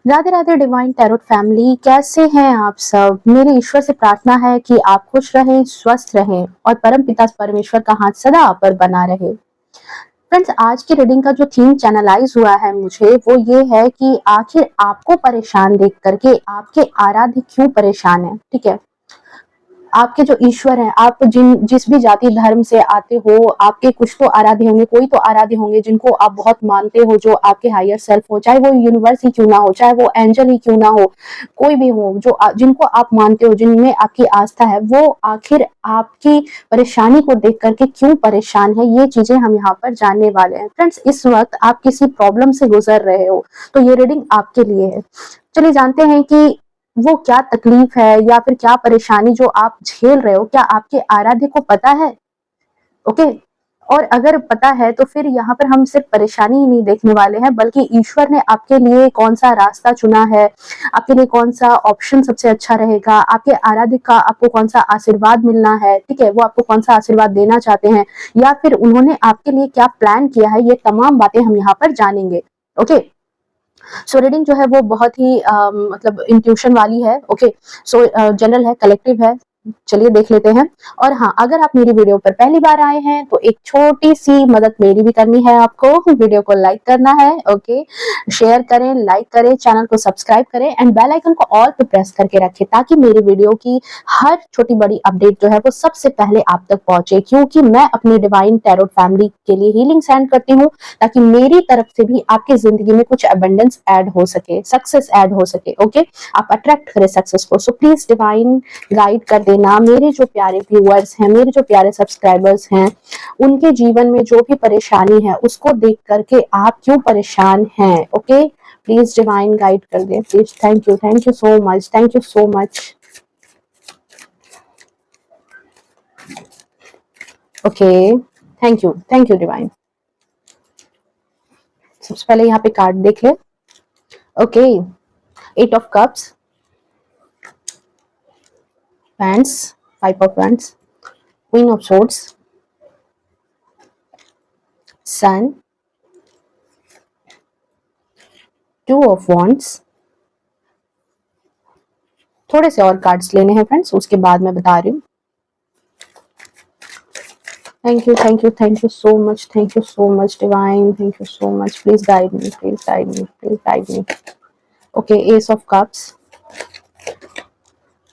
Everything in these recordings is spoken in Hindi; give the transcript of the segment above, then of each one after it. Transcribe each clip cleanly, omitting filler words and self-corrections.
Radhe Radhe divine tarot family, कैसे हैं आप सब। मेरे ईश्वर से प्रार्थना है कि आप खुश रहें, स्वस्थ रहें और परम पिता परमेश्वर का हाथ सदा आप पर बना रहे। फ्रेंड्स, आज की रीडिंग का जो थीम चैनलाइज हुआ है मुझे, वो ये है कि आखिर आपको परेशान देख करके आपके आराध्य क्यों परेशान है। ठीक है, आपके जो ईश्वर हैं, आप जिस भी जाति धर्म से आते हो, आपके कुछ तो आराध्य होंगे, कोई तो आराध्य होंगे जिनको आप बहुत मानते हो, जो आपके हायर सेल्फ हो, चाहे वो यूनिवर्स ही क्यों ना हो, चाहे वो एंजल ही क्यों ना हो, कोई भी हो जो जिनको आप मानते हो, जिनमें आपकी आस्था है, वो आखिर आपकी परेशानी को देख करके क्यों परेशान है, ये चीजें हम यहाँ पर जानने वाले हैं। फ्रेंड्स, इस वक्त आप किसी प्रॉब्लम से गुजर रहे हो तो ये रीडिंग आपके लिए है। चलिए जानते हैं कि वो क्या तकलीफ है या फिर क्या परेशानी जो आप झेल रहे हो, क्या आपके आराध्य को पता है। ओके, और अगर पता है तो फिर यहाँ पर हम सिर्फ परेशानी ही नहीं देखने वाले हैं, बल्कि ईश्वर ने आपके लिए कौन सा रास्ता चुना है, आपके लिए कौन सा ऑप्शन सबसे अच्छा रहेगा, आपके आराध्य का आपको कौन सा आशीर्वाद मिलना है। ठीक है, वो आपको कौन सा आशीर्वाद देना चाहते हैं या फिर उन्होंने आपके लिए क्या प्लान किया है, ये तमाम बातें हम यहाँ पर जानेंगे। ओके, सो रीडिंग जो है वो बहुत ही मतलब इंट्यूशन वाली है। ओके, सो जनरल है, कलेक्टिव है। चलिए देख लेते हैं। और हाँ, अगर आप मेरी वीडियो पर पहली बार आए हैं तो एक छोटी सी मदद मेरी भी करनी है आपको, वीडियो को लाइक करना है। ओके, शेयर करें, लाइक करें, चैनल को सब्सक्राइब करें एंड बेल आइकन को ऑल पे प्रेस करके रखें, ताकि मेरी वीडियो की हर छोटी बड़ी अपडेट जो है वो सबसे पहले आप तक पहुंचे। क्योंकि मैं अपनी डिवाइन टैरोट फैमिली के लिए हीलिंग सेंड करती हूँ, ताकि मेरी तरफ से भी आपकी जिंदगी में कुछ अबंडेंस ऐड हो सके, सक्सेस ऐड हो सके। ओके, आप अट्रैक्ट करें सक्सेस को। सो प्लीज डिवाइन गाइड कर देना। मेरे जो प्यारे व्यूअर्स हैं, मेरे जो प्यारे सब्सक्राइबर्स हैं, उनके जीवन में जो भी परेशानी है उसको देख करके आप क्यों परेशान हैं। ओके, प्लीज डिवाइन गाइड कर दे please. Thank you so much, thank you so much. Okay, thank you Divine. सबसे पहले यहाँ पे कार्ड देख ले। Okay, 8 of cups, wands, 5 of wands, queen of swords, sun, 2 of wands। थोड़े से और कार्ड्स लेने हैं फ्रेंड्स, उसके बाद मैं बता रही हूँ। Thank you so much divine, thank you so much. Please guide me, please guide me, please guide me. Okay, S of cups,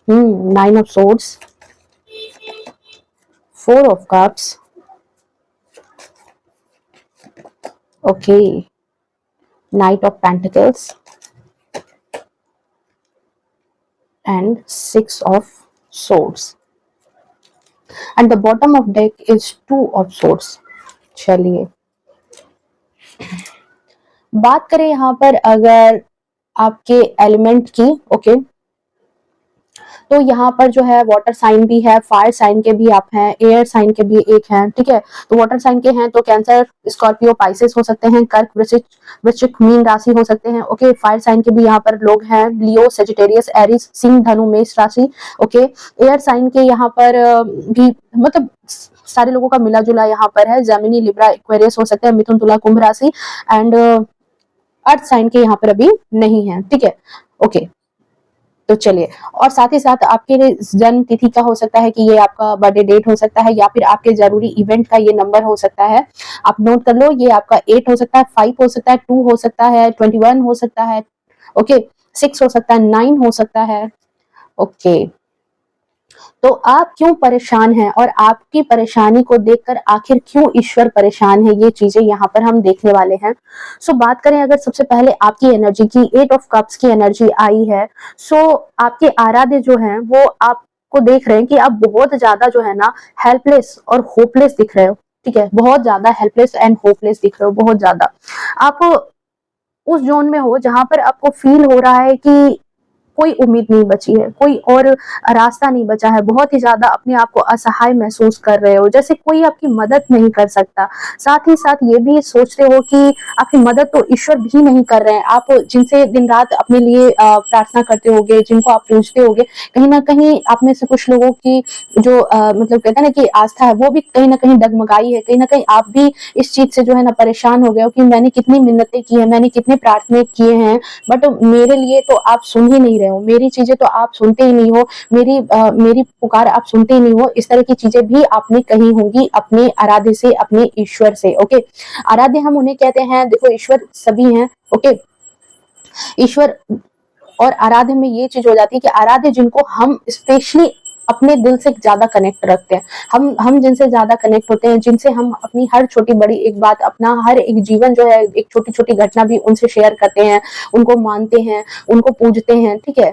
9 of swords, 4 of cups, okay, Knight of Pentacles and 6 of swords, and the bottom of deck is 2 of swords। चलिए बात करें यहाँ पर अगर आपके एलिमेंट की। ओके, तो यहाँ पर जो है वाटर साइन भी है, फायर साइन के भी आप हैं, एयर साइन के भी एक हैं। ठीक है, तो वाटर साइन के हैं तो कैंसर, स्कॉर्पियो, पाइसेस हो सकते हैं, कर्क, वृश्चिक, मीन राशि हो सकते हैं। ओके, फायर साइन के भी यहाँ पर लोग हैं, लियो, सेजिटेरियस, एरिस, सिंह, धनु, मेष राशि। ओके, एयर साइन के यहाँ पर भी मतलब सारे लोगों का मिला जुला यहाँ पर है, जेमिनी, लिब्रा, एक्वेरियस हो सकते हैं, मिथुन, तुला, कुंभ राशि एंड अर्थ साइन के यहाँ पर अभी नहीं है। ठीक है, ओके, तो चलिए, और साथ ही साथ आपके जन्म तिथि का हो सकता है कि ये आपका बर्थडे डेट हो सकता है, या फिर आपके जरूरी इवेंट का ये नंबर हो सकता है। आप नोट कर लो, ये आपका 8 हो सकता है, 5 हो सकता है, 2 हो सकता है, 21 हो सकता है। ओके, 6 हो सकता है, 9 हो सकता है। ओके, तो आप क्यों परेशान हैं और आपकी परेशानी को देखकर आखिर क्यों ईश्वर परेशान है, ये चीजें यहाँ पर हम देखने वाले हैं। सो बात करें अगर सबसे पहले आपकी एनर्जी की, 8 ऑफ कप्स की एनर्जी आई है। सो आपके आराध्य जो हैं वो आपको देख रहे हैं कि आप बहुत ज्यादा जो है ना हेल्पलेस और होपलेस दिख रहे हो। ठीक है, बहुत ज्यादा हेल्पलेस एंड होपलेस दिख रहे हो, बहुत ज्यादा। आप उस जोन में हो जहां पर आपको फील हो रहा है कि कोई उम्मीद नहीं बची है, कोई और रास्ता नहीं बचा है, बहुत ही ज़्यादा अपने आप को असहाय महसूस कर रहे हो, जैसे कोई आपकी मदद नहीं कर सकता। साथ ही साथ ये भी सोचते हो कि आपकी मदद तो ईश्वर भी नहीं कर रहे हैं, आप जिनसे दिन-रात अपने लिए प्रार्थना करते होगे, जिनको आप पूजते होगे, कहीं न कहीं आप में से कुछ लोगों की जो मतलब कहते हैं ना कि आस्था है, वो भी कहीं न कहीं डगमगाई है, कहीं न कहीं आप भी इस चीज़ से जो है ना परेशान हो गए हो कि मैंने कितनी मिन्नतें की हैं, मैंने कितने प्रार्थना किए हैं, बट मेरे लिए तो आप सुन ही नहीं रहे हो, मेरी चीज़ें तो आप सुनते ही नहीं हो, मेरी पुकार आप सुनते ही नहीं हो। इस तरह की चीज़ें भी आपने कही होंगी अपने आराध्य से, अपने ईश्वर से, ओके। आराध्य हम उन्हें कहते हैं, देखो ईश्वर सभी हैं, ओके। ईश्वर और आराध्य में ये चीज़ हो जाती है कि आराध्य जिनको हम स्पेशली अपने दिल से ज़्यादा कनेक्ट रखते हैं, हम जिनसे ज़्यादा कनेक्ट होते हैं, जिनसे हम अपनी हर छोटी-बड़ी एक बात, अपना हर एक जीवन जो है, एक छोटी-छोटी घटना भी उनसे शेयर करते हैं, उनको मानते हैं, उनको पूजते हैं, ठीक है?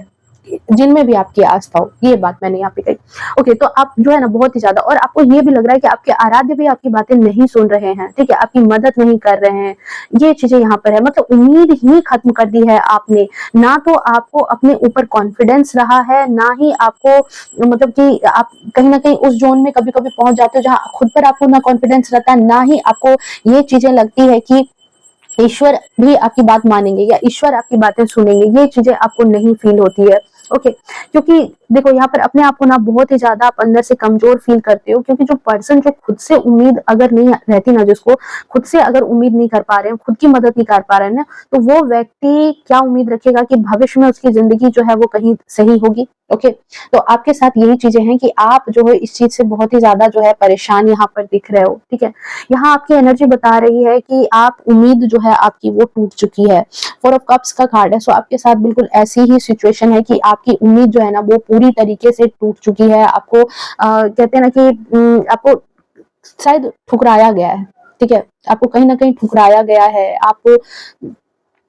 जिनमें भी आपकी आस्था हो, ये बात मैंने यहाँ पे कही। ओके, तो आप जो है ना बहुत ही ज़्यादा, और आपको ये भी लग रहा है कि आपके आराध्य भी आपकी बातें नहीं सुन रहे हैं, ठीक है? आपकी मदद नहीं कर रहे हैं, ये चीज़ें यहाँ पर है, मतलब उम्मीद ही खत्म कर दी है आपने। ना तो आपको अपने ऊपर कॉन्फिडेंस रहा है, ना ही आपको मतलब कि आप कहीं न कहीं उस ज़ोन में कभी-कभी पहुँच जाते हो जहाँ खुद पर आपको ना कॉन्फिडेंस रहता है, ना ही आपको ये चीज़ें लगती है कि ईश्वर भी आपकी बात मानेंगे या ईश्वर आपकी बातें सुनेंगे, ये चीज़ें आपको नहीं फ़ील होती है, ओके। क्योंकि देखो यहाँ पर अपने आप को ना बहुत ही ज़्यादा आप अंदर से कमज़ोर फ़ील करते हो, क्योंकि जो पर्सन जो खुद से उम्मीद अगर नहीं रहती ना, जिसको खुद से अगर उम्मीद नहीं कर पा रहे हैं, खुद की मदद नहीं कर पा रहे हैं ना, तो वो व्यक्ति क्या उम्मीद रखेगा कि भविष्य में उसकी ज़िंदगी जो है वो कहीं सही होगी, ओके। तो आपके साथ यही चीज़ें हैं कि आप जो है इस चीज़ से बहुत ही ज़्यादा जो है परेशान यहाँ पर दिख रहे हो, ठीक है। यहाँ आपकी एनर्जी बता रही है कि आप उम्मीद जो है आपकी वो टूट चुकी है। 4 ऑफ कप्स का कार्ड है, सो आपके साथ बिल्कुल ऐसी ही सिचुएशन है कि आपकी उम्मीद जो है ना वो पूरी तरीके से टूट चुकी है। आपको कहते हैं ना कि आपको शायद ठुकराया गया है, ठीक है? आपको कहीं न कहीं ठुकराया गया है। आप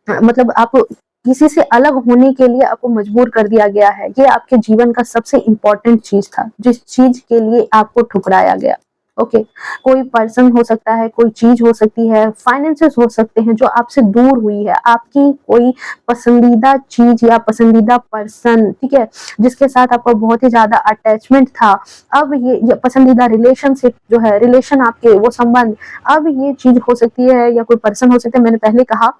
मतलब आप किसी से अलग होने के लिए आपको मजबूर कर दिया गया है। ये आपके जीवन का सबसे इम्पोर्टेंट चीज़ था, जिस चीज़ के लिए आपको ठुकराया गया। ओके, कोई पर्सन हो सकता है, कोई चीज़ हो सकती है, फाइनेंसेस हो सकते हैं जो आपसे दूर हुई है। आपकी कोई पसंदीदा चीज़ या पसंदीदा पर्सन, ठीक है, जिसके साथ आपका बहुत ही ज़्यादा अटैचमेंट था, अब ये पसंदीदा रिलेशनशिप जो है, रिलेशन आपके वो संबंध, अब ये चीज़ हो सकती है या कोई पर्सन हो सकता है, मैंने पहले कहा,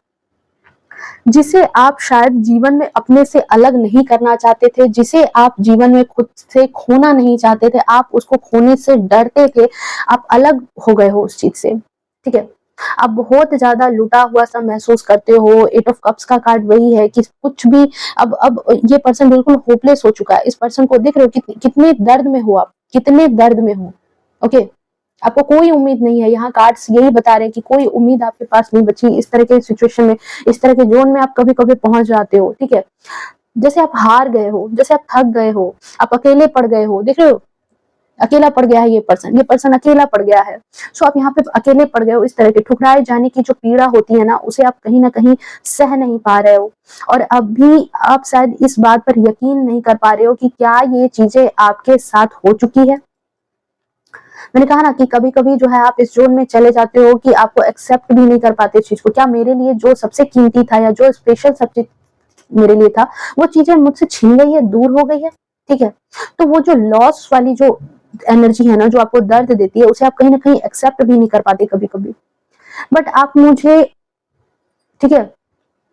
जिसे आप शायद जीवन में अपने से अलग नहीं करना चाहते थे, जिसे आप जीवन में खुद से खोना नहीं चाहते थे, आप उसको खोने से डरते थे, आप अलग हो गए हो उस चीज़ से, ठीक है? आप बहुत ज़्यादा लूटा हुआ सा महसूस करते हो। 8 ऑफ कप्स का कार्ड वही है कि कुछ भी, अब ये पर्सन बिल्कुल होपलेस हो चुका है। इस पर्सन को देख रहे हो कितने दर्द में हो आप, कितने दर्द में हो, ओके? आपको कोई उम्मीद नहीं है, यहाँ कार्ड्स यही बता रहे हैं कि कोई उम्मीद आपके पास नहीं बची। इस तरह के सिचुएशन में, इस तरह के ज़ोन में आप कभी-कभी पहुँच जाते हो, ठीक है? जैसे आप हार गए हो, जैसे आप थक गए हो, आप अकेले पड़ गए हो, देख रहे हो? अकेला पड़ गया है ये पर्सन अकेला पड़ गया है। सो आप यहाँ पे अकेले पड़ गए हो, इस तरह के ठुकराए जाने की जो पीड़ा होती है ना, उसे आप कहीं न कहीं सह नहीं पा रहे हो, और अब भी आप शायद इस बात पर यकीन नहीं कर पा रहे हो कि क्या ये चीज़ें आपके साथ हो चुकी है? मैंने कहा ना कि कभी-कभी जो है आप इस ज़ोन में चले जाते हो कि आपको एक्सेप्ट भी नहीं कर पाते इस चीज़ को। क्या मेरे लिए जो सबसे कीमती था या जो स्पेशल सब्जेक्ट मेरे लिए था, वो चीज़ें मुझसे छीन गई है, दूर हो गई है, ठीक है? तो वो जो लॉस वाली जो एनर्जी है ना, जो आपको दर्द देती है, उसे आप कहीं न कहीं एक्सेप्ट भी नहीं कर पाते कभी-कभी। बट आप मुझे, ठीक है,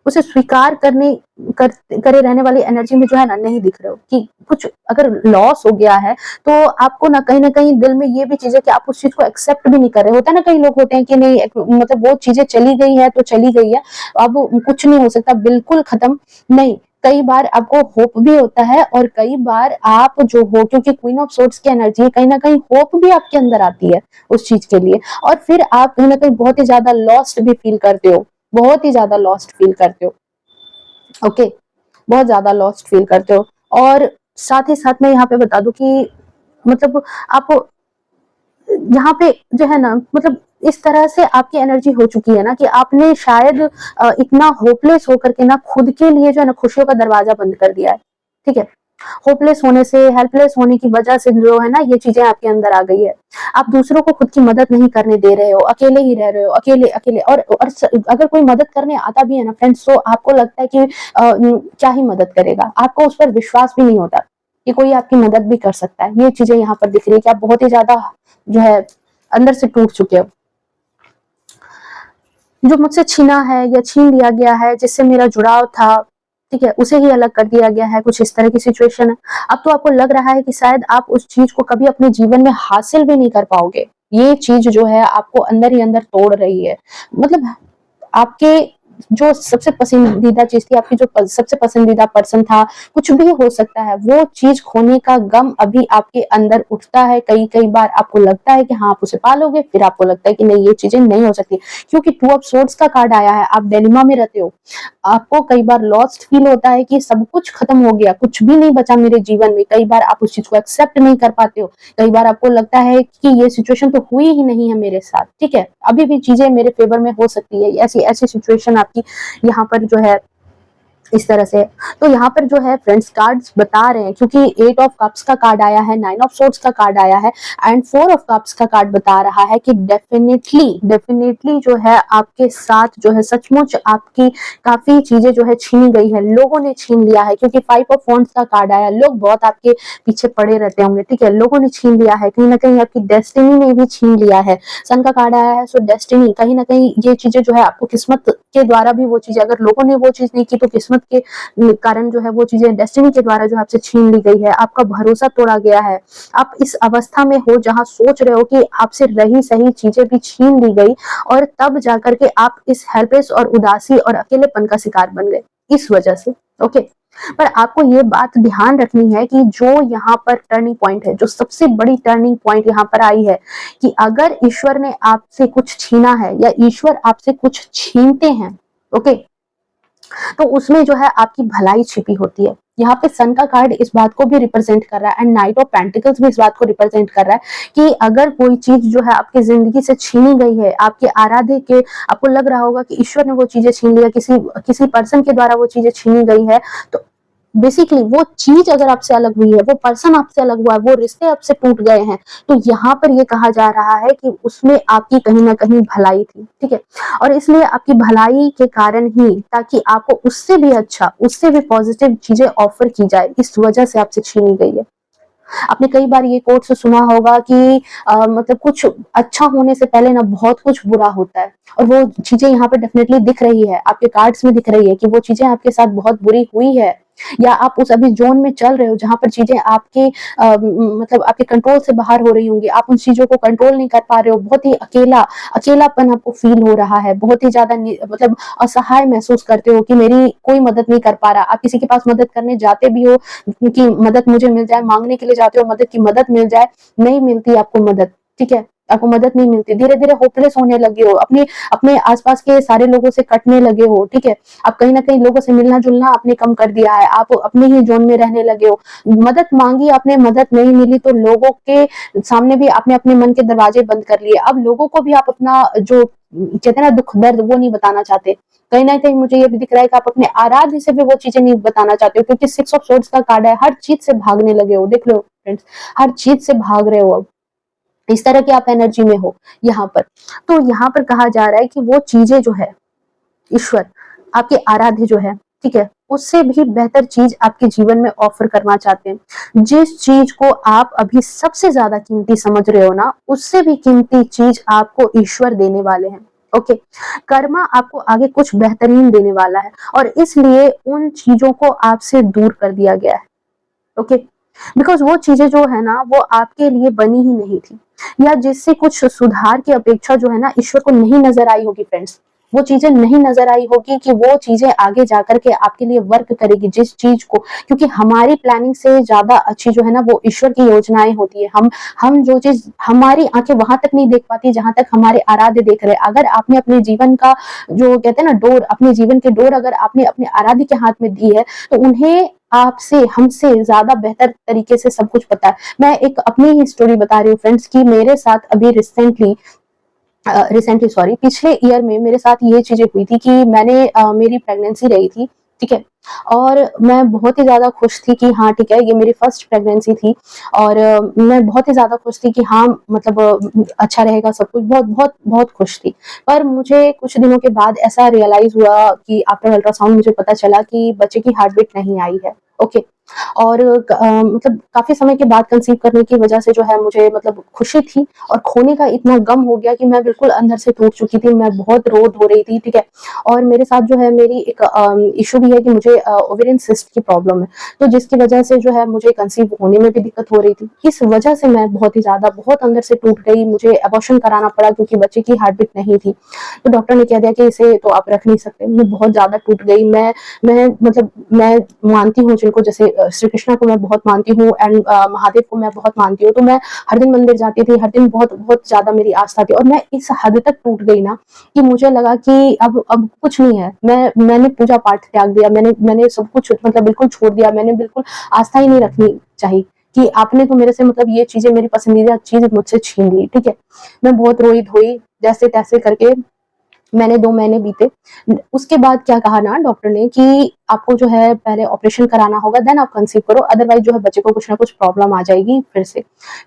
उसे स्वीकार करे रहने वाली एनर्जी में जो है ना नहीं दिख रहे हो कि कुछ अगर लॉस हो गया है, तो आपको ना कहीं दिल में ये भी चीज़ है कि आप उस चीज़ को एक्सेप्ट भी नहीं कर रहे। होता है ना, कई लोग होते हैं कि नहीं, मतलब वो चीज़ें चली गई है तो चली गई है, अब कुछ नहीं हो सकता, बिल्कुल खत्म नहीं। कई बार आपको होप भी होता है, और कई बार आप जो हो, क्योंकि क्वीन ऑफ सोर्ड्स की एनर्जी है, कहीं न कहीं होप भी आपके अंदर आती है उस चीज़ के लिए, और फिर आप कहीं न कहीं बहुत ही ज़्यादा लॉस्ट भी फील करते हो, बहुत ही ज़्यादा लॉस्ट फील करते हो। ओके, बहुत ज़्यादा लॉस्ट फील करते हो। और साथ ही साथ मैं यहाँ पे बता दूँ कि मतलब आप यहाँ पे जो है ना, मतलब इस तरह से आपकी एनर्जी हो चुकी है ना कि आपने शायद इतना होपलेस होकर के ना खुद के लिए जो है ना खुशियों का दरवाज़ा बंद कर दिया है, ठीक है? होपलेस होने से, हेल्पलेस होने की वजह से जो है ना ये चीजें आपके अंदर आ गई है। आप दूसरों को खुद की मदद नहीं करने दे रहे हो, अकेले ही रह रहे हो, अकेले अकेले। और अगर कोई मदद करने आता भी है ना फ्रेंड्स, तो आपको लगता है कि क्या ही मदद करेगा, आपको उस पर विश्वास भी नहीं होता कि कोई आपकी मदद भी कर सकता है। ये चीजें यहाँ पर दिख रही है कि आप बहुत ही ज्यादा जो है अंदर से टूट चुके हो। जो मुझसे छीना है या छीन लिया गया है, जिससे मेरा जुड़ाव था, ठीक है, उसे ही अलग कर दिया गया है, कुछ इस तरह की सिचुएशन है। अब तो आपको लग रहा है कि शायद आप उस चीज को कभी अपने जीवन में हासिल भी नहीं कर पाओगे। ये चीज जो है आपको अंदर ही अंदर तोड़ रही है। मतलब आपके जो सबसे पसंदीदा चीज थी, आपकी जो सबसे पसंदीदा पर्सन था, कुछ भी हो सकता है, वो चीज खोने का गम अभी आपके अंदर उठता है। कई कई बार आपको लगता है कि हाँ आप उसे पालोगे, फिर आपको लगता है कि नहीं, ये चीजें नहीं हो सकती, क्योंकि टू ऑफ सोर्ड्स का कार्ड आया है। आप डिलेमा में रहते हो, आपको कई बार लॉस्ट फील होता है कि सब कुछ खत्म हो गया, कुछ भी नहीं बचा मेरे जीवन में। कई बार आप उस चीज को एक्सेप्ट नहीं कर पाते हो, कई बार आपको लगता है कि ये सिचुएशन तो हुई ही नहीं है मेरे साथ, ठीक है, अभी भी चीजें मेरे फेवर में हो सकती है। ऐसी ऐसी सिचुएशन आपकी यहाँ पर जो है इस तरह से। तो यहाँ पर जो है फ्रेंड्स कार्ड्स बता रहे हैं, क्योंकि 8 ऑफ कप्स का कार्ड आया है, 9 ऑफ सोर्ड्स का कार्ड आया है एंड 4 ऑफ कप्स का कार्ड बता रहा है कि डेफिनेटली जो है आपके साथ जो है सचमुच आपकी काफी चीजें जो है छीनी गई है, लोगों ने छीन लिया है। क्योंकि 5 ऑफ वॉन्ड्स का कार्ड आया, लोग बहुत आपके पीछे पड़े रहते होंगे, ठीक है, लोगों ने छीन लिया है, कहीं ना कहीं आपकी डेस्टिनी ने भी छीन लिया है। सन का कार्ड आया है, सो डेस्टिनी, कहीं ना कहीं ये चीजें जो है आपको किस्मत के द्वारा भी वो चीजें, अगर लोगों ने वो चीज नहीं की तो किस्मत के कारण जो है वो चीजें डेस्टिनी के द्वारा जो आपसे छीन ली गई है। आपका भरोसा तोड़ा गया है। आप इस अवस्था में हो जहां सोच रहे हो कि आपसे रही सही चीजें भी छीन ली गई, और तब जाकर के आप इस हेल्पलेस और उदासी और अकेलेपन का शिकार बन गए इस वजह से। ओके, पर आपको ये बात ध्यान रखनी है कि जो यहाँ पर टर्निंग पॉइंट है, जो सबसे बड़ी टर्निंग पॉइंट यहाँ पर आई है, कि अगर ईश्वर ने आपसे कुछ छीना है या ईश्वर आपसे कुछ छीनते हैं, ओके, तो उसमें जो है आपकी भलाई छिपी होती है। यहाँ पे सन का कार्ड इस बात को भी रिप्रेजेंट कर रहा है एंड नाइट ऑफ पेंटिकल्स भी इस बात को रिप्रेजेंट कर रहा है कि अगर कोई चीज जो है आपकी जिंदगी से छीनी गई है, आपके आराध्य के, आपको लग रहा होगा कि ईश्वर ने वो चीजें छीन लिया, किसी पर्सन के द्वारा वो चीजें छीनी गई है, तो बेसिकली वो चीज अगर आपसे अलग हुई है, वो पर्सन आपसे अलग हुआ है, वो रिश्ते आपसे टूट गए हैं, तो यहाँ पर ये कहा जा रहा है कि उसमें आपकी कहीं ना कहीं भलाई थी, ठीक है, और इसलिए आपकी भलाई के कारण ही, ताकि आपको उससे भी अच्छा, उससे भी पॉजिटिव चीजें ऑफर की जाए, इस वजह से आपसे छीनी गई है। आपने कई बार ये कोट से सुना होगा कि मतलब कुछ अच्छा होने से पहले ना बहुत कुछ बुरा होता है, और वो चीजें यहाँ पर डेफिनेटली दिख रही है, आपके कार्ड्स में दिख रही है कि वो चीजें आपके साथ बहुत बुरी हुई है, या आप उस अभी जोन में चल रहे हो जहां पर चीजें आपके मतलब आपके कंट्रोल से बाहर हो रही होंगी, आप उन चीजों को कंट्रोल नहीं कर पा रहे हो, बहुत ही अकेलापन आपको फील हो रहा है, बहुत ही ज्यादा मतलब असहाय महसूस करते हो कि मेरी कोई मदद नहीं कर पा रहा। आप किसी के पास मदद करने जाते भी हो कि मदद मुझे मिल जाए, मांगने के लिए जाते हो मदद की, मदद मिल जाए, नहीं मिलती आपको मदद, ठीक है, आपको मदद नहीं मिलती, धीरे धीरे होपलेस होने लगे हो, अपने अपने आसपास के सारे लोगों से कटने लगे हो, ठीक है, आप कहीं ना कहीं लोगों से मिलना जुलना आपने कम कर दिया है, आप अपने ही जोन में रहने लगे हो। मदद मांगी आपने, मदद नहीं मिली, तो लोगों के सामने भी आपने अपने मन के दरवाजे बंद कर लिए। अब लोगों को भी आप अपना जो कहते हैं ना दुख दर्द, वो नहीं बताना चाहते। कहीं ना कहीं मुझे ये भी दिख रहा है कि आप अपने आराध्य से भी वो चीजें नहीं बताना चाहते हो, क्योंकि 6 ऑफ सोर्ड्स का कार्ड है, हर चीज से भागने लगे हो, देख लो फ्रेंड्स, हर चीज से भाग रहे हो, अब इस तरह की आप एनर्जी में हो यहाँ पर। तो यहाँ पर कहा जा रहा है कि वो चीजें जो है ईश्वर आपके आराध्य जो है, ठीक है, उससे भी बेहतर चीज आपके जीवन में ऑफर करना चाहते हैं। जिस चीज को आप अभी सबसे ज्यादा कीमती समझ रहे हो ना, उससे भी कीमती चीज आपको ईश्वर देने वाले हैं। ओके, कर्मा आपको आगे कुछ बेहतरीन देने वाला है, और इसलिए उन चीजों को आपसे दूर कर दिया गया है। ओके, बिकॉज वो चीजें जो है ना वो आपके लिए बनी ही नहीं थी, या जिससे कुछ सुधार की अपेक्षा जो है ना ईश्वर को नहीं नजर आई होगी फ्रेंड्स, वो चीजें नहीं नजर आई होगी कि वो चीजें आगे जाकर के आपके लिए वर्क करेगी, जिस चीज को, क्योंकि हमारी प्लानिंग से ज्यादा अच्छी जो है ना वो ईश्वर की योजनाएं होती है। हम जो चीज हमारी आंखें वहां तक नहीं देख पाती जहां तक हमारे आराध्य देख रहे। अगर आपने अपने जीवन का जो कहते हैं ना डोर, अपने जीवन के डोर अगर आपने अपने आराध्य के हाथ में दी है, तो उन्हें आपसे, हमसे ज्यादा बेहतर तरीके से सब कुछ पता है। मैं एक अपनी ही स्टोरी बता रही हूँ फ्रेंड्स कि मेरे साथ अभी रिसेंटली सॉरी, पिछले ईयर में मेरे साथ ये चीजें हुई थी कि मैंने मेरी प्रेगनेंसी रही थी, ठीक है। और मैं बहुत ही ज़्यादा खुश थी कि हाँ, ठीक है, ये मेरी फर्स्ट प्रेगनेंसी थी और मैं बहुत ही ज़्यादा खुश थी कि हाँ, मतलब अच्छा रहेगा सब कुछ, बहुत बहुत बहुत खुश थी। पर मुझे कुछ दिनों के बाद ऐसा रियलाइज़ हुआ कि आफ्टर अल्ट्रासाउंड मुझे पता चला कि बच्चे की हार्ट बीट नहीं आई है। ओके। और मतलब काफ़ी समय के बाद कंसीव करने की वजह से जो है मुझे मतलब खुशी थी और खोने का इतना गम हो गया कि मैं बिल्कुल अंदर से टूट चुकी थी, मैं बहुत रो धो रही थी, ठीक है। और मेरे साथ जो है मेरी एक इश्यू भी है कि मुझे ओवेरियन सिस्ट की प्रॉब्लम है, तो जिसकी वजह से जो है मुझे कंसीव होने में भी दिक्कत हो रही थी। इस वजह से मैं बहुत ही ज़्यादा बहुत अंदर से टूट गई, मुझे अबॉर्शन कराना पड़ा क्योंकि बच्चे की हार्ट बीट नहीं थी। तो डॉक्टर ने कह दिया कि इसे तो आप रख नहीं सकते। मैं बहुत ज़्यादा टूट गई। मैं मतलब मैं मानती हूँ जिनको, जैसे श्री कृष्णा को मैं बहुत मानती हूँ एंड महादेव को मैं बहुत मानती हूँ, तो मैं हर दिन मंदिर जाती थी, हर दिन बहुत बहुत ज़्यादा मेरी आस्था थी और मैं इस हद तक टूट गई ना कि मुझे लगा कि अब कुछ नहीं है। मैंने पूजा पाठ त्याग दिया, मैंने सब कुछ मतलब बिल्कुल छोड़ दिया, मैंने बिल्कुल आस्था ही नहीं रखनी चाहिए कि आपने तो मेरे से मतलब ये चीज़ें, मेरी पसंदीदा चीज़ मुझसे छीन ली, ठीक है। मैं बहुत रोई-धोई, जैसे-तैसे करके मैंने 2 महीने बीते। उसके बाद क्या कहा ना डॉक्टर ने कि आपको जो है पहले ऑपरेशन कराना होगा, देन आप कंसीव करो, अदरवाइज़ जो है बच्चे को कुछ ना कुछ प्रॉब्लम आ जाएगी फिर से।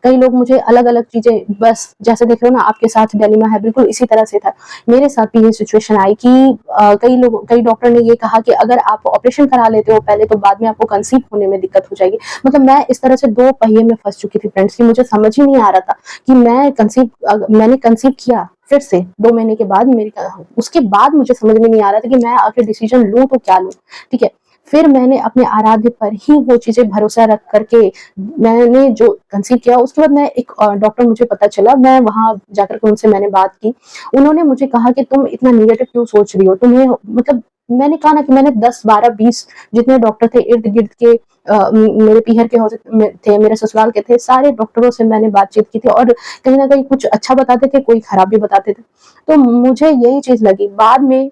कई लोग मुझे अलग-अलग चीज़ें, बस जैसे देख रहे हो ना आपके साथ डिलेमा है, बिल्कुल इसी तरह से था। मेरे साथ भी ये सिचुएशन आई कि कई डॉक्टर ने ये कहा कि अगर आप ऑपरेशन करा लेते हो पहले, तो बाद में आपको कंसीव होने में दिक्कत हो जाएगी। मतलब मैं इस तरह से 2 पहिए में फँस चुकी थी फ्रेंड्स कि मुझे समझ ही नहीं आ रहा था कि मैंने कंसीव किया फिर से 2 महीने के बाद, उसके बाद मुझे समझ में नहीं आ रहा था कि मैं आखिर डिसीजन लूँ तो क्या लूँ, ठीक है। फिर मैंने अपने आराध्य पर ही वो चीज़ें भरोसा रख कर के मैंने जो कंसीव किया, उसके बाद मैं एक डॉक्टर मुझे पता चला, मैं वहाँ जाकर के उनसे मैंने बात की। उन्होंने मुझे कहा कि तुम इतना नेगेटिव क्यों सोच रही हो? तुम्हें मतलब मैंने कहा ना कि मैंने 10, 12, 20 जितने डॉक्टर थे इर्द-गिर्द के, मेरे पीहर के थे, मेरे ससुराल के थे, सारे डॉक्टरों से मैंने बातचीत की थी और कहीं न कहीं कुछ अच्छा बताते थे, कोई खराब भी बताते थे। तो मुझे यही चीज़ लगी। बाद में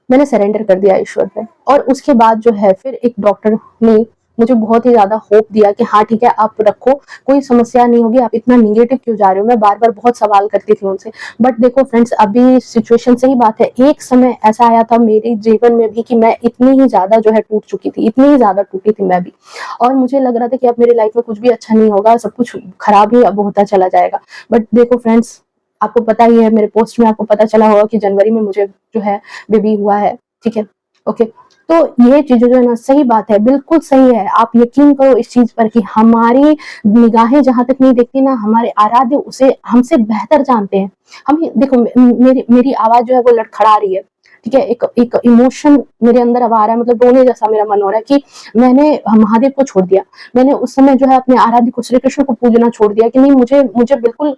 मैंने सरेंडर कर दिया ईश्वर पे और उसके बाद जो है फिर एक डॉक्टर ने मुझे बहुत ही ज़्यादा होप दिया कि हाँ, ठीक है, आप रखो, कोई समस्या नहीं होगी, आप इतना नेगेटिव क्यों जा रहे हो? मैं बार-बार बहुत सवाल करती थी उनसे। बट देखो फ्रेंड्स, अभी सिचुएशन सही बात है, एक समय ऐसा आया था मेरे जीवन में भी कि मैं इतनी ही ज़्यादा जो है टूट चुकी थी, इतनी ही ज़्यादा टूटी थी मैं भी। और मुझे लग रहा था कि अब मेरी लाइफ में कुछ भी अच्छा नहीं होगा, सब कुछ खराब ही अब होता चला जाएगा। बट देखो फ्रेंड्स, आपको पता ही है, मेरे पोस्ट में आपको पता चला होगा कि जनवरी में मुझे जो है बेबी हुआ है, ठीक है? ओके। तो ये चीज़ें जो है ना, सही बात है, बिल्कुल सही है। आप यकीन करो इस चीज़ पर कि हमारी निगाहें जहाँ तक नहीं देखती ना, हमारे आराध्य उसे हमसे बेहतर जानते हैं। हम ही देखो, मेरी मेरी आवाज़ जो है वो लड़खड़ा रही है, ठीक है? एक एक इमोशन मेरे अंदर अब आ रहा है, मतलब रोने जैसा मेरा मन हो रहा है कि मैंने महादेव को छोड़ दिया। मैंने उस समय जो है अपने आराध्य को, श्री कृष्ण को पूजना छोड़ दिया कि नहीं, मुझे मुझे बिल्कुल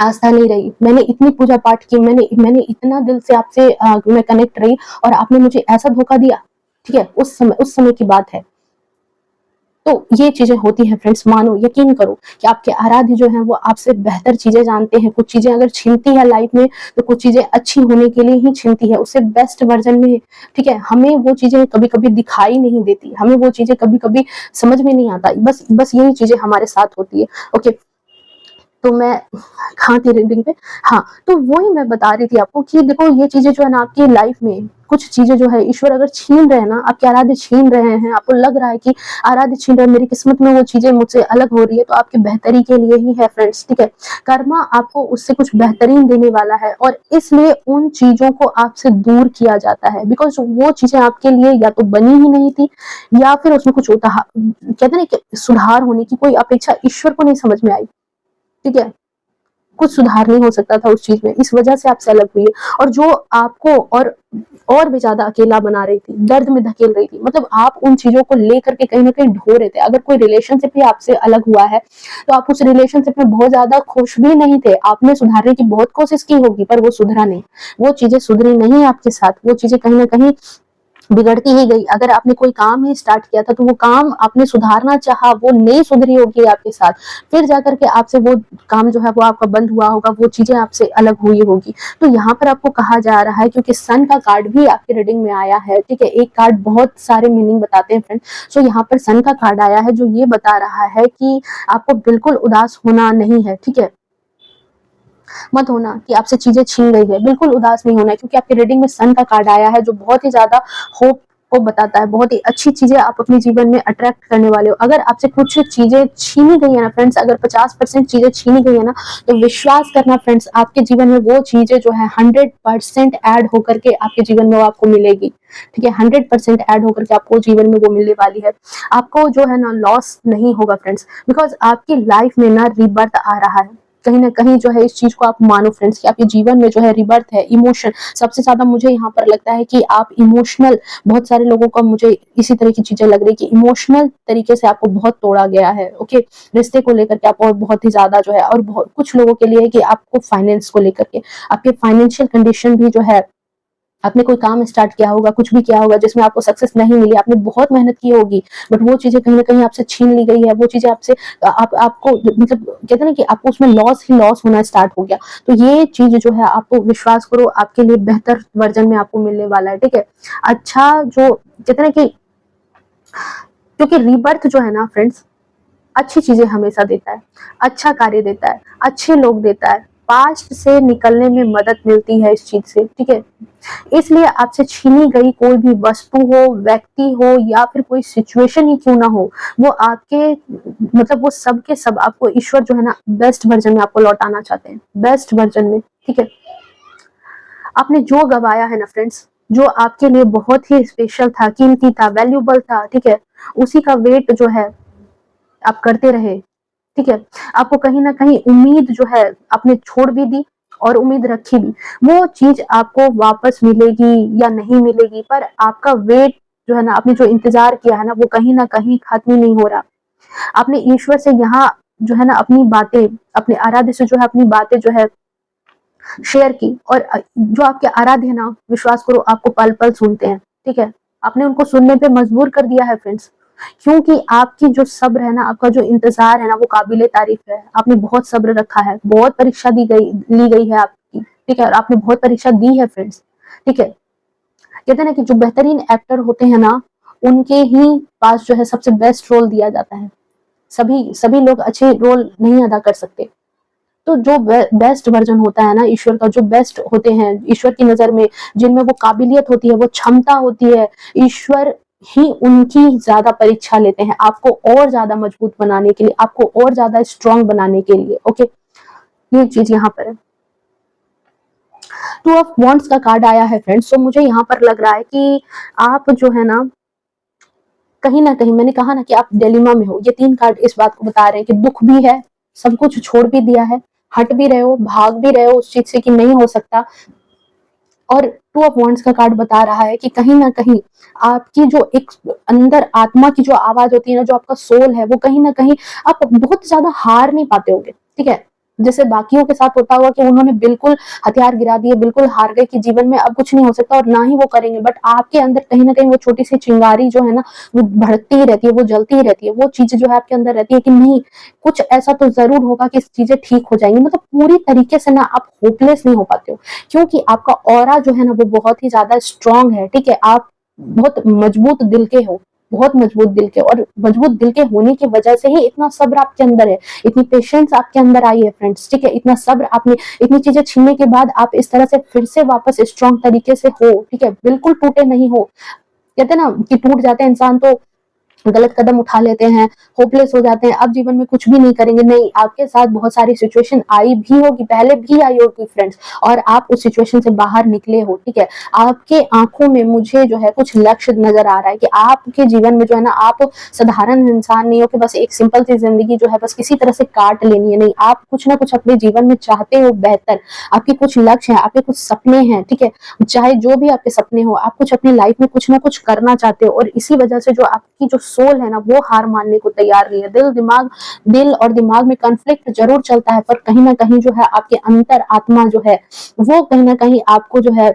आस्था नहीं रही। मैंने इतनी पूजा पाठ की, मैंने मैंने इतना दिल से आपसे मैं कनेक्ट रही और आपने मुझे ऐसा धोखा दिया, ठीक है? उस समय की बात है। तो ये चीज़ें होती हैं फ्रेंड्स, मानो, यकीन करो कि आपके आराध्य जो हैं वो आपसे बेहतर चीज़ें जानते हैं। कुछ चीज़ें अगर छीनती है लाइफ में, तो कुछ चीज़ें अच्छी होने के लिए ही छीनती है, उससे बेस्ट वर्ज़न में, ठीक है? हमें वो चीज़ें कभी-कभी दिखाई नहीं देती, हमें वो चीज़ें कभी-कभी समझ में नहीं आता। बस बस यही चीज़ें हमारे साथ होती है। ओके। तो मैं कहाँ थी रीडिंग पे? हाँ, तो वही मैं बता रही थी आपको कि देखो ये चीज़ें जो है ना आपकी लाइफ में, कुछ चीज़ें जो है ईश्वर अगर छीन रहे हैं ना, आपके आराध्य छीन रहे हैं, आपको लग रहा है कि आराध्य छीन रहे हैं, मेरी किस्मत में वो चीज़ें मुझसे अलग हो रही है, तो आपकी बेहतरी के लिए ही है फ्रेंड्स, ठीक है? कर्मा आपको उससे कुछ बेहतरीन देने वाला है और इसलिए उन चीज़ों को आपसे दूर किया जाता है, बिकॉज़ वो चीज़ें आपके लिए या तो बनी ही नहीं थी या फिर उसमें कुछ कहते हैं ना कि सुधार होने की कोई अपेक्षा ईश्वर को नहीं समझ में आई, ठीक है? कुछ सुधार नहीं हो सकता था उस चीज़ में, इस वजह से आपसे अलग हुई है और जो आपको और भी ज़्यादा अकेला बना रही थी, दर्द में धकेल रही थी, मतलब आप उन चीज़ों को लेकर के कहीं न कहीं ढो रहे थे। अगर कोई रिलेशनशिप ही आपसे अलग हुआ है, तो आप उस रिलेशनशिप में बहुत ज़्यादा खुश भी नहीं थे। आपने सुधारने की बहुत कोशिश की होगी, पर वो सुधरा नहीं। वो चीज़ें सुधरी नहीं आपके साथ, वो चीज़ें कहीं न कहीं बिगड़ती ही गई। अगर आपने कोई काम ही स्टार्ट किया था, तो वो काम आपने सुधारना चाहा, वो नहीं सुधरी होगी आपके साथ, फिर जाकर के आपसे वो काम जो है वो आपका बंद हुआ होगा, वो चीज़ें आपसे अलग हुई होगी। तो यहाँ पर आपको कहा जा रहा है, क्योंकि सन का कार्ड भी आपके रीडिंग में आया है, ठीक है? एक कार्ड बहुत सारे मीनिंग बताते हैं फ्रेंड। सो यहाँ पर सन का कार्ड आया है जो ये बता रहा है कि आपको बिल्कुल उदास होना नहीं है, ठीक है? मत होना कि आपसे चीजें छीन गई है, बिल्कुल उदास नहीं होना है, क्योंकि आपके रीडिंग में सन का कार्ड आया है जो बहुत ही ज्यादा होप को बताता है। बहुत ही अच्छी चीजें आप अपने जीवन में अट्रैक्ट करने वाले हो। अगर आपसे कुछ चीजें छीनी गई है ना फ्रेंड्स, अगर 50% चीजें छीनी गई है ना, तो विश्वास करना फ्रेंड्स, आपके जीवन में वो चीजें जो है 100% ऐड होकर के आपके जीवन में वो आपको मिलेगी। ठीक है, 100% ऐड होकर के आपको जीवन में वो मिलने वाली है। आपको जो है ना लॉस नहीं होगा फ्रेंड्स, बिकॉज आपकी लाइफ में ना रीबर्थ आ रहा है। कहीं ना कहीं जो है इस चीज को आप मानो फ्रेंड्स कि आपके जीवन में जो है रिबर्थ है। इमोशन सबसे ज्यादा मुझे यहाँ पर लगता है कि आप इमोशनल, बहुत सारे लोगों का मुझे इसी तरह की चीजें लग रही है कि इमोशनल तरीके से आपको बहुत तोड़ा गया है। ओके, रिश्ते को लेकर के आपको बहुत ही ज्यादा जो है, और बहुत कुछ लोगों के लिए कि आपको फाइनेंस को लेकर के, आपके फाइनेंशियल कंडीशन भी जो है, आपने कोई काम स्टार्ट किया होगा, कुछ भी किया होगा जिसमें आपको सक्सेस नहीं मिली, आपने बहुत मेहनत की होगी, बट वो चीजें कहीं ना कहीं आपसे छीन ली गई है। वो चीजें आपसे आपको मतलब कहते हैं ना कि आपको उसमें लॉस ही लॉस होना स्टार्ट हो गया। तो ये चीज जो है, आपको विश्वास करो, आपके लिए बेहतर वर्जन में आपको मिलने वाला है। ठीक है, अच्छा जो कहते हैं ना कि, क्योंकि रीबर्थ जो है ना फ्रेंड्स, अच्छी चीजें हमेशा देता है, अच्छा कार्य देता है, अच्छे लोग देता है, पास्ट से निकलने में मदद मिलती है इस चीज से। ठीक है, इसलिए आपसे छीनी गई कोई भी वस्तु हो, व्यक्ति हो, या फिर कोई सिचुएशन ही क्यों ना हो, वो आपके मतलब वो सब के सब आपको ईश्वर जो है ना बेस्ट वर्जन में आपको लौटाना चाहते हैं, बेस्ट वर्जन में। ठीक है, आपने जो गवाया है ना फ्रेंड्स, जो आपके लिए बहुत ही स्पेशल था, कीमती था, वैल्यूबल था, ठीक है, उसी का वेट जो है आप करते रहे। ठीक है, आपको कहीं ना कहीं उम्मीद जो है आपने छोड़ भी दी और उम्मीद रखी भी, वो चीज आपको वापस मिलेगी या नहीं मिलेगी, पर आपका वेट जो है ना, आपने जो इंतजार किया है ना कहीं खत्म नहीं हो रहा। आपने ईश्वर से यहाँ जो है ना अपनी बातें, अपने आराध्य से जो है अपनी बातें जो है शेयर की, और जो आपके आराध्य है ना, विश्वास करो आपको पल पल सुनते हैं। ठीक है, आपने उनको सुनने पे मजबूर कर दिया है फ्रेंड्स, क्योंकि आपकी जो सब्र है ना, आपका जो इंतजार है ना, वो काबिले तारीफ है। आपने बहुत सब्र रखा है, बहुत परीक्षा ली गई है आपकी। ठीक है, और आपने बहुत परीक्षा दी है फ्रेंड्स। ठीक है, कहते हैं ना कि जो बेहतरीन एक्टर होते हैं ना, उनके ही पास जो है सबसे बेस्ट रोल दिया जाता है। सभी सभी लोग अच्छे रोल नहीं अदा कर सकते। तो जो बेस्ट वर्जन होता है ना ईश्वर का, जो बेस्ट होते हैं ईश्वर की नजर में, जिनमें वो काबिलियत होती है, वो क्षमता होती है, ईश्वर ही उनकी ज्यादा परीक्षा लेते हैं, आपको और ज्यादा मजबूत बनाने के लिए, आपको और ज्यादा स्ट्रांग बनाने के लिए। ओके, ये चीज यहाँ पर है। टू ऑफ वॉन्ड्स का कार्ड आया है फ्रेंड्स, तो मुझे यहाँ पर लग रहा है कि आप जो है ना कहीं ना कहीं, मैंने कहा ना कि आप डिलेमा में हो, ये 3 कार्ड इस बात को बता रहे हैं कि दुख भी है, सब कुछ छोड़ भी दिया है, हट भी रहे हो, भाग भी रहे हो उस चीज से कि नहीं हो सकता। और टू ऑफ वॉन्ड्स का कार्ड बता रहा है कि कहीं ना कहीं आपकी जो एक अंदर आत्मा की जो आवाज होती है ना, जो आपका सोल है, वो कहीं ना कहीं आप बहुत ज्यादा हार नहीं पाते होगे। ठीक है, जैसे बाकियों के साथ होता हुआ कि उन्होंने बिल्कुल हथियार गिरा दिए, बिल्कुल हार गए कि जीवन में अब कुछ नहीं हो सकता और ना ही वो करेंगे, बट आपके अंदर कहीं ना कहीं वो छोटी सी चिंगारी जो है ना, वो भड़कती ही रहती है, वो जलती ही रहती है, वो चीज जो है आपके अंदर रहती है कि नहीं, कुछ ऐसा तो जरूर होगा कि चीजें ठीक हो जाएंगी। मतलब पूरी तरीके से ना आप होपलेस नहीं हो पाते हो, क्योंकि आपका ऑरा जो है ना वो बहुत ही ज्यादा स्ट्रांग है। ठीक है, आप बहुत मजबूत दिल के हो, बहुत मजबूत दिल के, और मजबूत दिल के होने की वजह से ही इतना सब्र आपके अंदर है, इतनी पेशेंस आपके अंदर आई है फ्रेंड्स। ठीक है, इतना सब्र, आपने इतनी चीजें छीनने के बाद आप इस तरह से फिर से वापस स्ट्रांग तरीके से हो। ठीक है, बिल्कुल टूटे नहीं हो। कहते हैं ना कि टूट जाते हैं इंसान तो गलत कदम उठा लेते हैं, होपलेस हो जाते हैं, अब जीवन में कुछ भी नहीं करेंगे, नहीं, आपके साथ बहुत सारी सिचुएशन आई भी होगी, पहले भी आई होगी फ्रेंड्स, और आप उस सिचुएशन से बाहर निकले हो। ठीक है, आपके आंखों में मुझे जो है कुछ लक्ष्य नजर आ रहा है कि आपके जीवन में जो है ना, आप साधारण इंसान नहीं हो कि बस एक सिंपल सी जिंदगी जो है बस किसी तरह से काट लेनी है, नहीं, आप कुछ ना कुछ अपने जीवन में चाहते हो बेहतर, आपके कुछ लक्ष्य हैं, आपके कुछ सपने हैं। ठीक है, चाहे जो भी आपके सपने हो, आप कुछ अपनी लाइफ में कुछ ना कुछ करना चाहते हो, और इसी वजह से जो आपकी जो सोल है ना, वो हार मानने को तैयार नहीं है। दिल और दिमाग में कॉन्फ्लिक्ट जरूर चलता है, पर कहीं ना कहीं जो है आपके अंतर आत्मा जो है, वो कहीं ना कहीं आपको जो है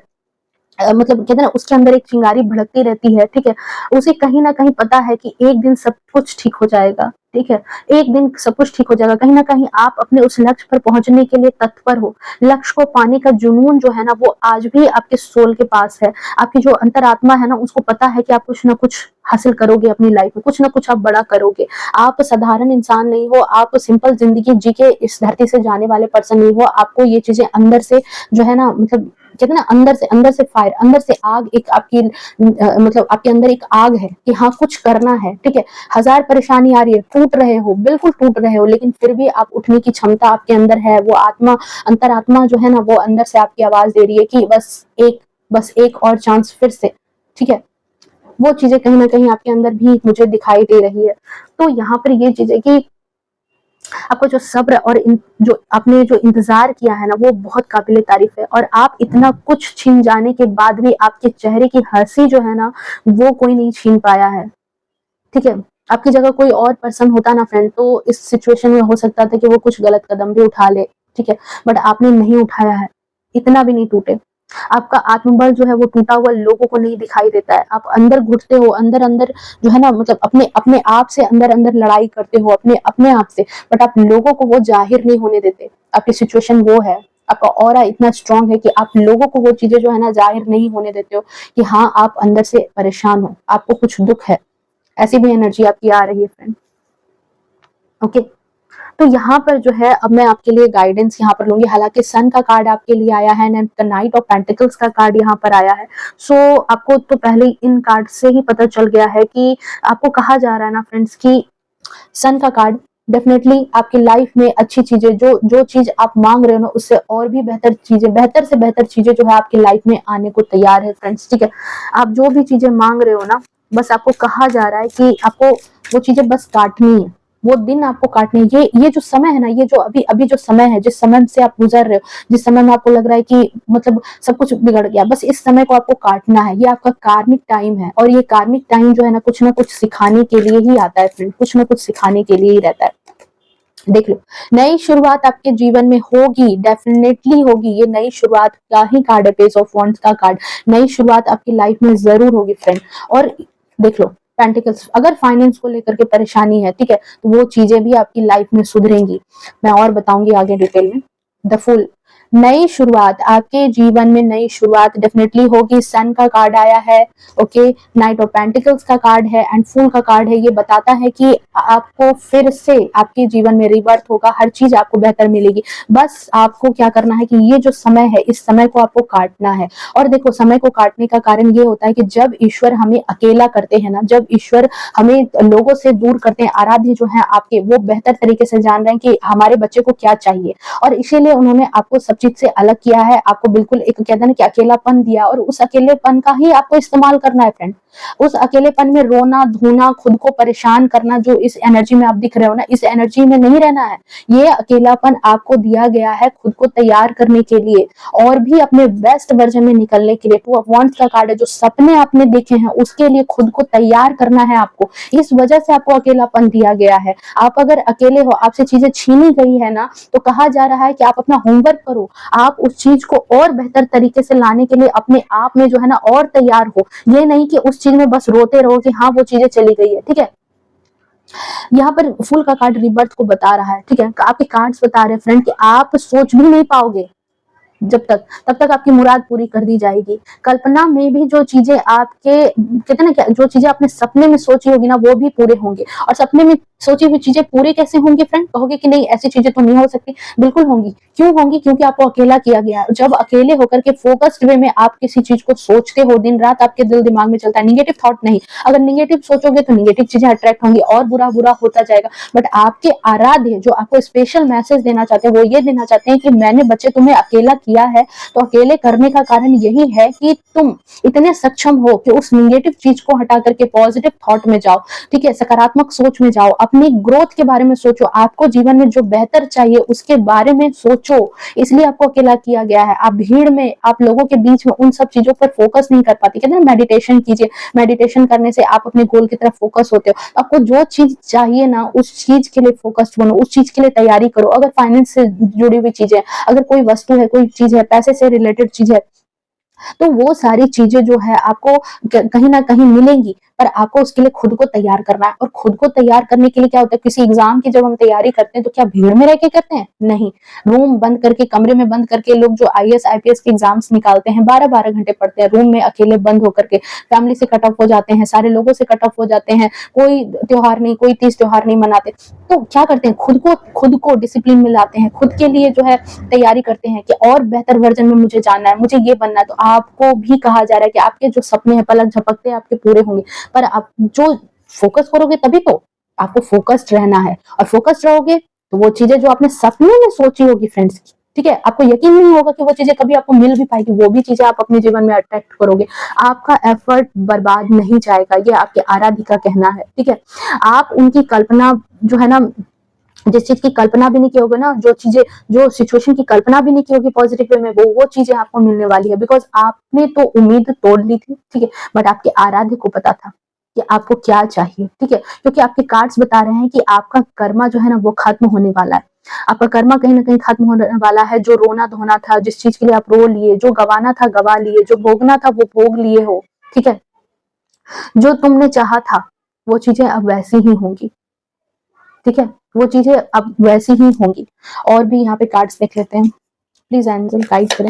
मतलब कहते हैं ना, उसके अंदर एक चिंगारी भड़कती रहती है, ठीक है? उसे कहीं न कहीं पता है कि एक दिन सब कुछ ठीक हो जाएगा, ठीक है? एक दिन सब कुछ ठीक हो जाएगा। कहीं न कहीं आप अपने उस लक्ष्य पर पहुँचने के लिए तत्पर हो। लक्ष्य को पाने का जुनून जो है ना, वो आज भी आपके सोल के पास है। आपकी जो अंतरात्मा है ना, उसको पता है कि आप कुछ न कुछ हासिल करोगे अपनी लाइफ में, कुछ न कुछ आप बड़ा करोगे। आप साधारण इंसान नहीं हो, आप सिंपल ज़िंदगी जी के इस धरती से जाने वाले पर्सन नहीं हो। आपको ये चीज़ें अंदर से जो है ना, मतलब कहते हैं ना, अंदर से फायर, अंदर से आग, एक आपकी मतलब आपके अंदर एक आग है कि हाँ कुछ करना है, ठीक है? हजार परेशानी आ रही है, टूट रहे हो, बिल्कुल टूट रहे हो, लेकिन फिर भी आप उठने की क्षमता आपके अंदर है। वो आत्मा, अंतरात्मा जो है ना, वो अंदर से आपकी आवाज दे रही है कि बस एक और चांस फिर से, ठीक है? वो चीजें कहीं ना कहीं आपके अंदर भी मुझे दिखाई दे रही है। तो यहाँ पर ये चीजें कि आपको जो सब्र और जो आपने जो इंतजार किया है ना, वो बहुत काबिले तारीफ है। और आप इतना कुछ छीन जाने के बाद भी आपके चेहरे की हंसी जो है ना, वो कोई नहीं छीन पाया है, ठीक है? आपकी जगह कोई और पर्सन होता ना फ्रेंड, तो इस सिचुएशन में हो सकता था कि वो कुछ गलत कदम भी उठा ले, ठीक है? बट आपने नहीं उठाया है, इतना भी नहीं टूटे। आपका आत्मबल जो है वो टूटा हुआ लोगों को नहीं दिखाई देता है। आप अंदर घुटते हो, अंदर-अंदर जो है ना, मतलब अपने अपने आप से अंदर-अंदर लड़ाई करते हो, अपने अपने आप से, बट आप लोगों को वो ज़ाहिर नहीं होने देते। आपकी सिचुएशन वो है, आपका ऑरा इतना स्ट्रॉन्ग है कि आप लोगों को वो चीज़ें जो है ना ज़ाहिर नहीं होने देते हो कि हाँ, आप अंदर से परेशान हो, आपको कुछ दुःख है। ऐसी भी एनर्जी आपकी आ रही है फ्रेंड, ओके? तो यहाँ पर जो है, अब मैं आपके लिए गाइडेंस यहाँ पर लूंगी। हालांकि सन का कार्ड आपके लिए आया है, द नाइट ऑफ पेंटिकल्स का कार्ड यहाँ पर आया है। सो आपको तो पहले इन कार्ड से ही पता चल गया है कि आपको कहा जा रहा है ना फ्रेंड्स कि सन का कार्ड डेफिनेटली आपकी लाइफ में अच्छी चीजें, जो जो चीज आप मांग रहे हो ना, उससे और भी बेहतर चीजें, बेहतर से बेहतर चीजें जो है आपकी लाइफ में आने को तैयार है फ्रेंड्स, ठीक है? आप जो भी चीजें मांग रहे हो ना, बस आपको कहा जा रहा है कि आपको वो चीजें बस काटनी है, वो दिन आपको काटने। ये जो समय है ना, ये जो अभी अभी जो समय है, जिस समय से आप गुजर रहे हो, जिस समय में आपको लग रहा है कि मतलब सब कुछ बिगड़ गया, बस इस समय को आपको काटना है। ये आपका कार्मिक टाइम है, और ये कार्मिक टाइम जो है ना, कुछ ना कुछ सिखाने के लिए ही आता है फ्रेंड, कुछ ना कुछ सिखाने के लिए ही रहता है। देख लो, नई शुरुआत आपके जीवन में होगी, डेफिनेटली होगी। ये नई शुरुआत का ही कार्ड है, पेज ऑफ वॉन्ड्स का कार्ड। नई शुरुआत आपकी लाइफ में जरूर होगी फ्रेंड। और देख लो, पेंटिकल्स, अगर फाइनेंस को लेकर के परेशानी है, ठीक है, तो वो चीजें भी आपकी लाइफ में सुधरेंगी। मैं और बताऊंगी आगे डिटेल में। द फुल, नई शुरुआत आपके जीवन में, नई शुरुआत डेफिनेटली होगी। सन का कार्ड आया है, ओके? नाइट ऑफ पेंटिकल्स का कार्ड है एंड फूल का कार्ड है। ये बताता है कि आपको फिर से आपके जीवन में रिबर्थ होगा, हर चीज आपको बेहतर मिलेगी। बस आपको क्या करना है कि ये जो समय है, इस समय को आपको काटना है। और देखो, समय को काटने का कारण ये होता है कि जब ईश्वर हमें अकेला करते हैं ना, जब ईश्वर हमें लोगों से दूर करते हैं, आराध्य जो है आपके, वो बेहतर तरीके से जान रहे हैं कि हमारे बच्चे को क्या चाहिए, और इसीलिए उन्होंने आपको सब चीज से अलग किया है। आपको बिल्कुल एक कहते हैं ना कि अकेलापन दिया, और उस अकेलेपन का ही आपको इस्तेमाल करना है फ्रेंड। उस अकेलेपन में रोना धोना, खुद को परेशान करना, जो इस एनर्जी में आप दिख रहे हो ना, इस एनर्जी में नहीं रहना है। ये अकेलापन आपको दिया गया है खुद को तैयार करने के लिए, और भी अपने बेस्ट वर्जन में निकलने के लिए। टू ऑफ वॉन्ड्स का कार्ड है, जो सपने आपने देखे हैं उसके लिए खुद को तैयार करना है आपको। इस वजह से आपको अकेलापन दिया गया है। आप अगर अकेले हो, आपसे चीजें छीनी गई है ना, तो कहा जा रहा है कि आप अपना होमवर्क करो, आप उस चीज को और बेहतर तरीके से लाने के लिए अपने आप में जो है ना और तैयार हो। ये नहीं कि उस चीज में बस रोते रहो कि हाँ वो चीजें चली गई है, ठीक है? यहाँ पर फूल का कार्ड रिबर्थ को बता रहा है, ठीक है? आपके कार्ड्स बता रहे हैं फ्रेंड कि आप सोच भी नहीं पाओगे जब तक, तब तक आपकी मुराद पूरी कर दी जाएगी। कल्पना में भी जो चीजें आपके कहते हैं ना क्या, जो चीजें आपने सपने में सोची होगी ना, वो भी पूरे होंगे। और सपने में सोची हुई चीजें पूरी कैसे होंगी फ्रेंड? कहोगे कि नहीं ऐसी चीजें तो नहीं हो सकती। बिल्कुल होंगी। क्यों होंगी? क्योंकि आपको अकेला किया गया है। जब अकेले होकर के फोकस्ड वे में आप किसी चीज को सोचते हो, दिन रात आपके दिल दिमाग में चलता है, निगेटिव थॉट नहीं। अगर निगेटिव सोचोगे तो निगेटिव चीजें अट्रैक्ट होंगी, और बुरा बुरा होता जाएगा। बट आपके आराध्य जो आपको स्पेशल मैसेज देना चाहते हैं, वो ये देना चाहते हैं कि मैंने बच्चे तुम्हें अकेला किया है, तो अकेले करने का कारण यही है कि तुम इतने सक्षम हो कि उस निगेटिव चीज को हटा करके पॉजिटिव थॉट में जाओ, ठीक है? सकारात्मक सोच में जाओ, अपनी ग्रोथ के बारे में सोचो, आपको जीवन में जो बेहतर चाहिए उसके बारे में सोचो। इसलिए आपको अकेला किया गया है। आप भीड़ में, आप लोगों के बीच में उन सब चीजों पर फोकस नहीं कर पाते। कहते हैं मेडिटेशन कीजिए, मेडिटेशन करने से आप अपने गोल की तरफ फोकस होते हो। आपको जो चीज चाहिए ना, उस चीज के लिए फोकस्ड बनो, उस चीज के लिए तैयारी करो। अगर फाइनेंस से जुड़ी हुई चीजें, अगर कोई वस्तु है, कोई चीज है, पैसे से रिलेटेड चीज है, तो वो सारी चीजें जो है आपको कहीं ना कहीं मिलेंगी, पर आपको उसके लिए खुद को तैयार करना है। और खुद को तैयार करने के लिए क्या होता है, किसी एग्जाम की जब हम तैयारी करते हैं तो क्या भीड़ में रह के करते हैं? नहीं। रूम बंद करके, कमरे में बंद करके लोग जो आईएएस आईपीएस के एग्जाम्स निकालते हैं 12-12 घंटे पढ़ते हैं रूम में अकेले बंद होकर के, फैमिली से कट ऑफ हो जाते हैं, सारे लोगों से कट ऑफ हो जाते हैं, कोई त्योहार नहीं, कोई तीज त्योहार नहीं मनाते। तो क्या करते हैं, खुद को डिसिप्लिन में लाते हैं, खुद के लिए जो है तैयारी करते हैं कि और बेहतर वर्जन में मुझे जाना है, मुझे ये बनना है। तो आपको भी कहा जा रहा है कि आपके जो सपने हैं पलक झपकते आपके पूरे होंगे, पर आप जो फोकस करोगे तभी तो। आपको फोकस्ड रहना है, और फोकस्ड रहोगे तो वो चीजें जो आपने सपने में सोची होगी फ्रेंड्स, ठीक है, आपको यकीन नहीं होगा कि वो चीजें कभी आपको मिल भी पाएगी, वो भी चीजें आप अपने जीवन में अट्रैक्ट करोगे। आपका एफर्ट बर्बाद नहीं जाएगा, ये आपके आराध्य का कहना है, ठीक है। आप उनकी कल्पना जो है ना, जिस चीज की कल्पना भी नहीं की होगी ना, जो सिचुएशन की कल्पना भी नहीं की होगी पॉजिटिव वे में, वो चीजें आपको मिलने वाली है। बिकॉज आपने तो उम्मीद तोड़ ली थी, ठीक है, बट आपके आराध्य को पता था कि आपको क्या चाहिए, ठीक है, क्योंकि आपके कार्ड्स बता रहे हैं कि आपका कर्मा जो है ना वो खत्म होने वाला है। आपका कर्मा कहीं ना कहीं खत्म होने वाला है। जो रोना धोना था, जिस चीज के लिए आप रो लिए, जो गवाना था गवा लिए, जो भोगना था वो भोग लिए हो, ठीक है। जो तुमने चाहा था वो चीजें अब वैसी ही होंगी, ठीक है, वो चीजें अब वैसी ही होंगी। और भी यहाँ पे कार्ड्स देख लेते हैं, प्लीज एंजल गाइड करें,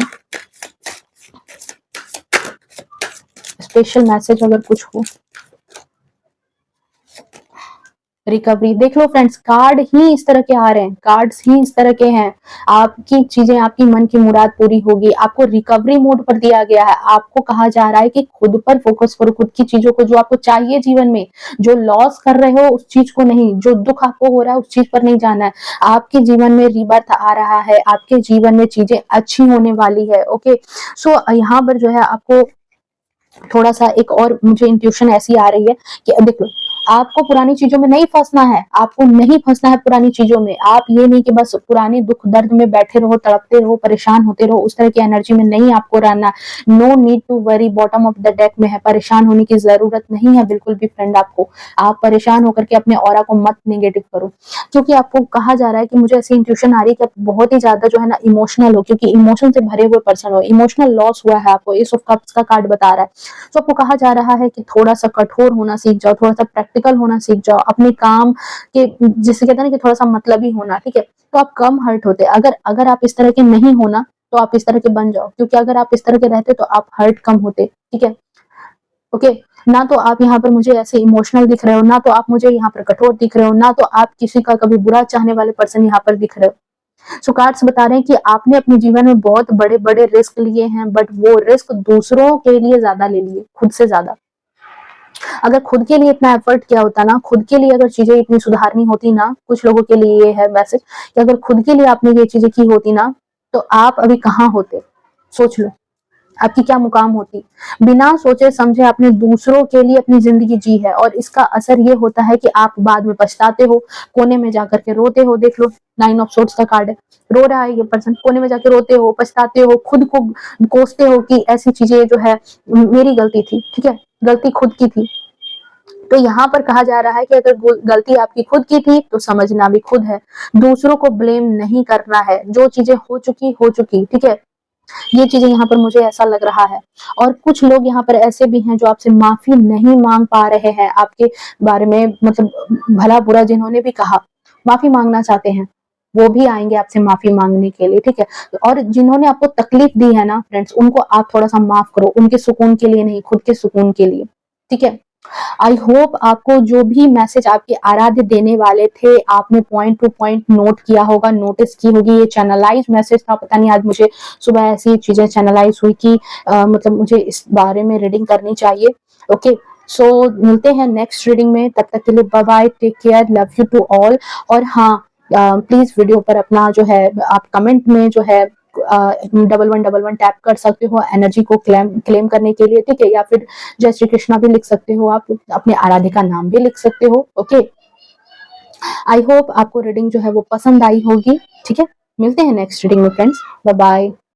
स्पेशल मैसेज अगर कुछ हो। रिकवरी देख लो फ्रेंड्स, कार्ड ही इस तरह के आ रहे हैं, कार्ड्स ही इस तरह के हैं। आपकी चीजें, आपकी मन की मुराद पूरी होगी। आपको रिकवरी मोड पर दिया गया है। आपको कहा जा रहा है कि खुद पर फोकस करो, खुद की चीजों को, जो आपको चाहिए जीवन में। जो लॉस कर रहे हो उस चीज को नहीं, जो दुख आपको हो रहा है उस चीज पर नहीं जाना है। आपके जीवन में रीबर्थ आ रहा है, आपके जीवन में चीजें अच्छी होने वाली है। ओके, सो यहाँ पर जो है आपको थोड़ा सा एक और मुझे इंट्यूशन ऐसी आ रही है कि देखो, आपको पुरानी चीजों में नहीं फंसना है, आपको नहीं फंसना है पुरानी चीजों में। आप ये नहीं कि बस पुराने दुख दर्द में बैठे रहो, तड़पते रहो, परेशान होते रहो, उस तरह की एनर्जी में नहीं आपको रहना। No need to worry, bottom of the deck में है, परेशान होने की जरूरत नहीं है बिल्कुल भी फ्रेंड। आपको, आप परेशान होकर के अपने ऑरा को मत नेगेटिव करो, क्योंकि आपको कहा जा रहा है कि मुझे ऐसी इंट्यूशन आ रही है कि आप बहुत ही ज्यादा जो है ना इमोशनल हो, क्योंकि इमोशन से भरे हुए पर्सन हो, इमोशनल लॉस हुआ है आपको, एस ऑफ कप्स का कार्ड बता रहा है। तो आपको कहा जा रहा है कि थोड़ा सा कठोर होना सीख जाओ, थोड़ा सा प्रैक्टिकल होना सीख जाओ, अपने काम के, जिसे कहते हैं ना कि थोड़ा सा मतलबी होना, ठीक है। तो आप कम हर्ट होते, अगर अगर आप इस तरह के नहीं होना तो आप इस तरह के बन जाओ, क्योंकि अगर आप इस तरह के रहते तो आप हर्ट कम होते, ठीक है। ओके, ना तो आप यहाँ पर मुझे ऐसे इमोशनल दिख रहे हो, ना तो आप मुझे यहाँ पर कठोर दिख रहे हो, ना तो आप किसी का कभी बुरा चाहने वाले पर्सन यहाँ पर दिख रहे हो। सो कार्ड्स बता रहे हैं कि आपने अपने जीवन में बहुत बड़े बड़े रिस्क लिए हैं, बट वो रिस्क दूसरों के लिए ज्यादा ले लिए, खुद से ज्यादा। अगर खुद के लिए इतना एफर्ट किया होता ना, खुद के लिए अगर चीजें इतनी सुधारनी होती ना, कुछ लोगों के लिए ये है मैसेज कि अगर खुद के लिए आपने ये चीजें की होती ना, तो आप अभी कहाँ होते, सोच लो, आपकी क्या मुकाम होती। बिना सोचे समझे आपने दूसरों के लिए अपनी जिंदगी जी है, और इसका असर ये होता है कि आप बाद में पछताते हो, कोने में जाकर के रोते हो। देख लो, 9 ऑफ सोर्ड्स का कार्ड है, रो रहा है ये पर्सन, कोने में जाके रोते हो, पछताते हो, खुद को कोसते हो कि ऐसी चीजें जो है मेरी गलती थी, ठीक है, गलती खुद की थी। तो यहाँ पर कहा जा रहा है कि अगर गलती आपकी खुद की थी तो समझना भी खुद है, दूसरों को ब्लेम नहीं करना है। जो चीजें हो चुकी, ठीक है, ये चीजें यहाँ पर मुझे ऐसा लग रहा है। और कुछ लोग यहाँ पर ऐसे भी हैं जो आपसे माफी नहीं मांग पा रहे हैं, आपके बारे में मतलब भला बुरा जिन्होंने भी कहा, माफी मांगना चाहते हैं, वो भी आएंगे आपसे माफी मांगने के लिए, ठीक है। और जिन्होंने आपको तकलीफ दी है ना फ्रेंड्स, उनको आप थोड़ा सा माफ करो, उनके सुकून के लिए नहीं, खुद के सुकून के लिए, ठीक है। आई होप आपको जो भी मैसेज आपके आराध्य देने वाले थे, आपने पॉइंट टू पॉइंट नोट किया होगा, नोटिस की होगी। ये चैनलाइज मैसेज था, पता नहीं आज मुझे सुबह ऐसी चीजें चैनलाइज हुई कि मतलब मुझे इस बारे में रीडिंग करनी चाहिए। ओके, सो मिलते हैं नेक्स्ट रीडिंग में, तब तक के लिए bye bye, take care, love you to all. और हाँ, प्लीज वीडियो पर अपना जो है आप कमेंट में जो है 1111 टैप कर सकते हो एनर्जी को क्लेम करने के लिए, ठीक है, या फिर जय श्री कृष्णा भी लिख सकते हो, आप अपने आराध्य का नाम भी लिख सकते हो। ओके, आई होप आपको रीडिंग जो है वो पसंद आई होगी, ठीक है। मिलते हैं नेक्स्ट रीडिंग में फ्रेंड्स, बाय बाय।